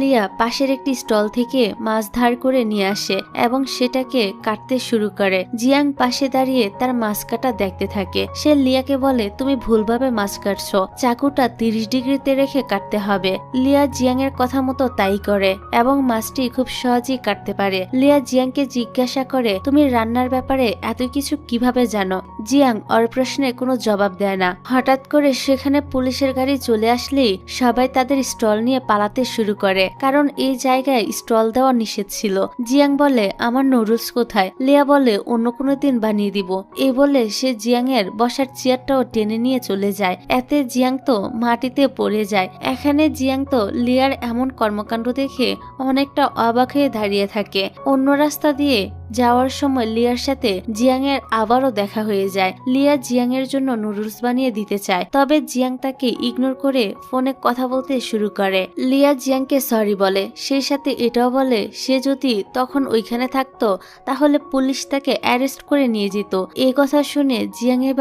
লিয়া পাশের একটি স্টল থেকে মাছ ধার করে নিয়ে আসে এবং সেটাকে কাটতে শুরু করে। জিয়াং পাশে দাঁড়িয়ে তার মাছ কাটা দেখতে থাকে। সে লিয়াকে বলে, তুমি ভুলভাবে মাছ কাটছো, চাকুটা 30 ডিগ্রিতে রেখে কাটতে হবে। লিয়া জিয়াং এর কথা মতো তাই করে এবং মাছটি খুব সহজেই কাটতে পারে। লিয়া জিয়াংকে জিজ্ঞাসা করে, তুমি রান্নার ব্যাপারে এত কিছু কিভাবে জানো? জিয়াং ওর প্রশ্নে কোনো জবাব দেয় না। হঠাৎ করে সেখানে পুলিশের গাড়ি চলে আসলেই সবাই তাদের স্টল নিয়ে পালাতে শুরু করে, কারণ এই জায়গায় স্টল দেওয়া নিষেধ ছিল। জিয়াং বলে, আমার নুডলস কোথায়? লিয়া বলে, অন্য কোনো দিন বানিয়ে দিব। এই বলে সে জিয়াং এর বসার চেয়ারটাও টেনে নিয়ে চলে যায়। এতে জিয়াং তো মাটিতে পড়ে যায়। এখানে জিয়াং তো লিয়ার এমন কর্মকাণ্ড দেখে অনেকটা অবাক হয়ে দাঁড়িয়ে থাকে। অন্য রাস্তা দিয়ে যাওয়ার সময় লিয়ার সাথে জিয়াং এর আবারও দেখা হয়ে যায়। লিয়া জিয়াং এর জন্য নুডলস বানিয়ে দিতে চায়, তবে জিয়াং তাকে ইগনোর করে ফোনে কথা বলতে শুরু করে। লিয়া জিয়াংকে সরি বলে, সেই সাথে এটাও বলে সে যদি তখন ওইখানে থাকতো তাহলে পুলিশ তাকে অ্যারেস্ট করে নিয়ে যেত। এই কথা শুনে জিয়াং এবার